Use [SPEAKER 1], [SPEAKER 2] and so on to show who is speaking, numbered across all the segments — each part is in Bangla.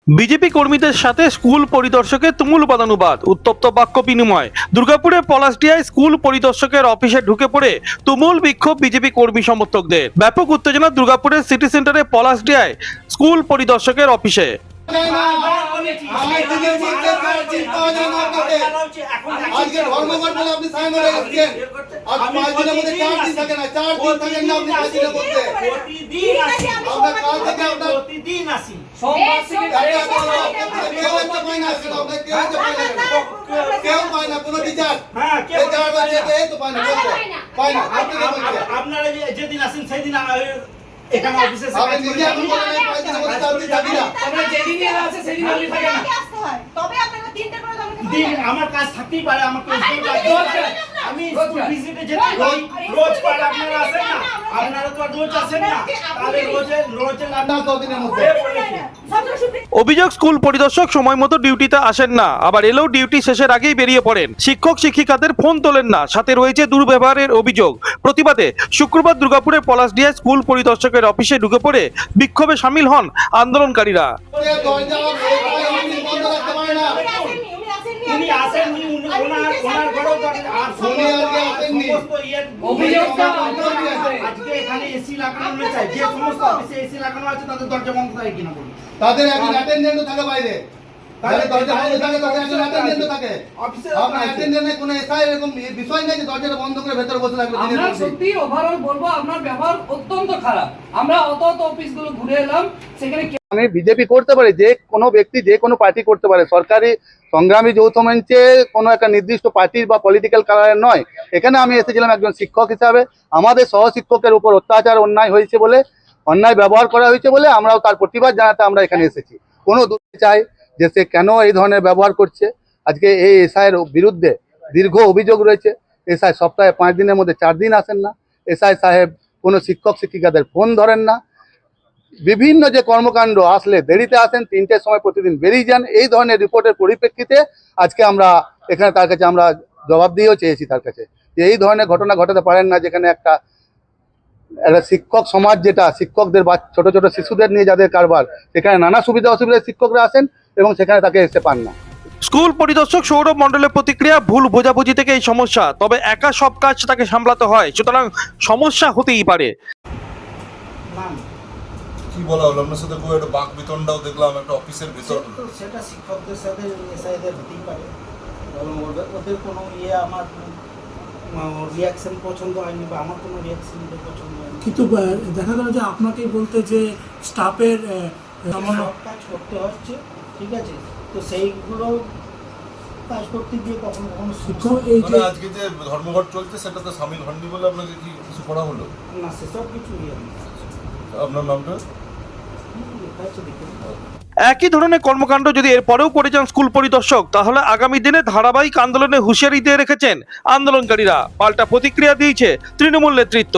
[SPEAKER 1] বিজেপি কর্মীদের সাথে স্কুল পরিদর্শকের তুমুল বাদানুবাদ, উত্তপ্ত বাক্য বিনিময়। দুর্গাপুরে পলাশডিহায় স্কুল পরিদর্শকের অফিসে ঢুকে পড়ে তুমুল বিক্ষোভ বিজেপি কর্মী সমর্থকদের। ব্যাপক উত্তেজনা দুর্গাপুরের সিটি সেন্টারে পলাশডিহায় স্কুল পরিদর্শকের অফিসে।
[SPEAKER 2] আপনারা যেদিন আসেন সেদিন এখানে অফিসে আমার কাজ থাকতেই পারে, আমাকে আমি ভিজিটে যেতে রোজ পারে। আপনারা আসেন না, আপনারা তো রোজ আসেন না, তাহলে রোজে
[SPEAKER 1] অভিযোগ, স্কুল পরিদর্শক সময় মতো ডিউটিতে আসেন না, আবার এলেও ডিউটি শেষের আগেই বেরিয়ে পড়েন। শিক্ষক শিক্ষিকাদের ফোন তোলেন না, সাথে রয়েছে দুর্ব্যবহারের অভিযোগ। প্রতিবাদে শুক্রবার দুর্গাপুরের পলাশডিহায় স্কুল পরিদর্শকের অফিসে ঢুকে পড়ে বিক্ষোভে সামিল হন আন্দোলনকারীরা।
[SPEAKER 3] তাদের এখন অ্যাটেন্ডেন্ট থাকে বাইরে, তাহলে দরজা বন্ধ থাকে, তাদের এখন অ্যাটেন্ডেন্ট থাকে। আপনার অ্যাটেন্ডেন্টে কোনো এসআই এরকম বিষয় নেই যে দরজাটা বন্ধ করে ভেতরে বসে থাকবে।
[SPEAKER 4] আমরা সত্যি ওভারঅল বলবো আপনার ব্যবহার অত্যন্ত খারাপ। আমরা অত অফিসগুলো ঘুরে এলাম, সেখানে
[SPEAKER 3] আমি বিজেপি করতে পারে, যে কোনো ব্যক্তি যে কোনো পার্টি করতে পারে। সরকারি সংগ্রামী যৌথ মঞ্চে কোনো একটা নির্দিষ্ট পার্টির বা পলিটিক্যাল কালারের নয়। এখানে আমি এসেছিলাম একজন শিক্ষক হিসাবে। আমাদের সহশিক্ষকের উপর অত্যাচার অন্যায় হয়েছে বলে, অন্যায় ব্যবহার করা হয়েছে বলে আমরাও তার প্রতিবাদ জানাতে আমরা এখানে এসেছি। কোনো দূরে চাই যে সে কেন এই ধরনের ব্যবহার করছে। আজকে এই এসআইয়ের বিরুদ্ধে দীর্ঘ অভিযোগ রয়েছে। এসআই সপ্তাহে 5 দিনের মধ্যে 4 দিন আসেন না। এসআই সাহেব কোনো শিক্ষক শিক্ষিকাদের ফোন ধরেন না। বিভিন্ন যে কর্মকাণ্ড আসলে দেরিতে আসেন, 3টের সময় প্রতিদিন বেরিয়ে যান। এই ধরনের রিপোর্টের পরিপ্রেক্ষিতে আজকে আমরা এখানে তার কাছে আমরা জবাবদিহিও চেয়েছি তার কাছে, যে এই ধরনের ঘটনা ঘটাতে পারেন না, যেখানে একটা শিক্ষক সমাজ, যেটা শিক্ষকদের বা ছোট ছোট শিশুদের নিয়ে যাদের কারবার, সেখানে নানা সুবিধা অসুবিধায় শিক্ষকরা আসেন এবং সেখানে তাকে এসে পান না।
[SPEAKER 1] স্কুল পরিদর্শক সৌরভ মণ্ডলের প্রতিক্রিয়া, ভুল বোঝাবুঝি থেকে এই সমস্যা, তবে একা সব কাজ তাকে সামলাতে হয়, সুতরাং সমস্যা হতেই পারে।
[SPEAKER 5] কি বলা হলো আপনার সাথে? খুব একটা বাক বিতণ্ডাও দেখলাম একটা অফিসের ভিতর।
[SPEAKER 2] সেটা শিক্ষকদের সাথে এসআইদের হতেই পারে, ওদের কোনো আমার রিয়াকশন পছন্দ হয়নি বা আমার কোনো রিয়াকশন পছন্দ হয়নি।
[SPEAKER 6] কিন্তু দেখা গেল যে আপনাকেই বলতে যে স্টাফের
[SPEAKER 2] কাজ করতে হচ্ছে, ঠিক আছে, তো সেইগুলো কাজ করতে গিয়ে কখনো কখনো
[SPEAKER 6] শিক্ষক এই যে
[SPEAKER 5] আজকে যে ধর্মঘট চলছে সেটা তো সামিল হননি বলে আপনাকে কি কিছু করা হলো
[SPEAKER 2] না? সেসব কিছু
[SPEAKER 5] আপনার নামটা
[SPEAKER 1] একই ধরনের কর্মকাণ্ড যদি এরপরেও করে যান স্কুল পরিদর্শক, তাহলে আগামী দিনে ধারাবাহিক আন্দোলনে হুঁশিয়ারি দিয়ে রেখেছেন আন্দোলনকারীরা। পাল্টা প্রতিক্রিয়া দিয়েছে তৃণমূল নেতৃত্ব।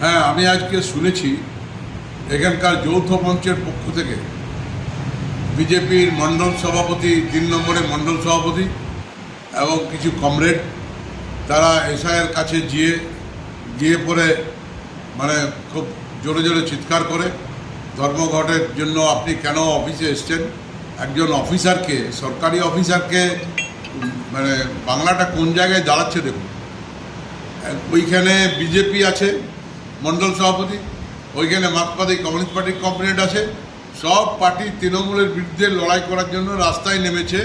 [SPEAKER 7] হ্যাঁ, আমি আজকে শুনেছি এখানকার যৌথ মঞ্চের পক্ষ থেকে বিজেপির মণ্ডল সভাপতি, 3 নম্বরে মণ্ডল সভাপতি এবং কিছু কমরেড, তারা এসআইয়ের কাছে গিয়ে পরে মানে খুব জোরে জোরে চিৎকার করে, ধর্মঘটের জন্য আপনি কেন অফিসে এসছেন? একজন অফিসারকে, সরকারি অফিসারকে, মানে বাংলাটা কোন জায়গায় দাঁড়াচ্ছে দেখুন। ওইখানে বিজেপি আছে মণ্ডল সভাপতি, ওইখানে মার্কসবাদী কমিউনিস্ট পার্টির কমরেড আছে, সব পার্টি তৃণমূলের বিরুদ্ধে লড়াই করার জন্য রাস্তায় নেমেছে।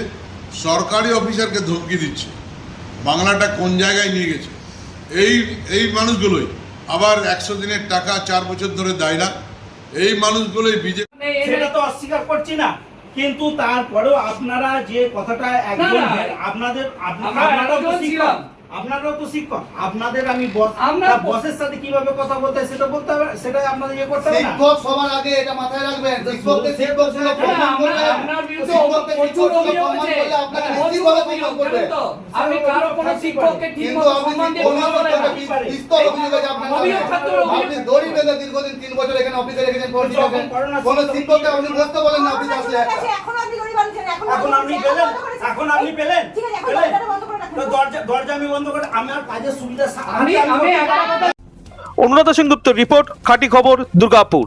[SPEAKER 7] সরকারি অফিসারকে ধমকি দিচ্ছে, বাংলাটা কোন জায়গায় নিয়ে গেছে। এই মানুষগুলোই আবার 100 দিনের টাকা 4 বছর ধরে দেয় না। এই মানুষগুলোই বিজেপি।
[SPEAKER 2] সেটা তো অস্বীকার করছি না, কিন্তু তারপরেও আপনারা যে কথাটা একদম আপনারাও তো শিক্ষক, আপনাদের আমি বসের সাথে কিভাবে কথা বলতে হয় সেটা বলতে হবে, সেটাই আপনাদের ইয়ে করতে হবে।
[SPEAKER 3] শিক্ষক সবার আগে এটা মাথায় রাখবেন, শিক্ষকদের শিক্ষক ছিল সম্মান করবে, শিক্ষকদের শিক্ষক ছিল সম্মান করলে আপনাকে নিশ্চিতভাবে সম্মান করবে।
[SPEAKER 4] আমি কারো কোনো শিক্ষককে ঠিকমতো সম্মান দিয়ে কথা বলে না।
[SPEAKER 3] বিস্তর অভিযোগ আছে আপনার নামে। আপনি দড়ি বেঁধে দীর্ঘদিন 3 বছর এখানে অফিসে রেখেছেন, পড়ছি থাকেন, কোন শিক্ষককে আপনি বসতে বলেন না অফিসে আসলে।
[SPEAKER 2] এখন আপনি পেলেন দরজা আমি বন্ধ করে আমার কাজের সুবিধা।
[SPEAKER 1] অনুরাধা সেনগুপ্ত রিপোর্ট, খাঁটি খবর, দুর্গাপুর।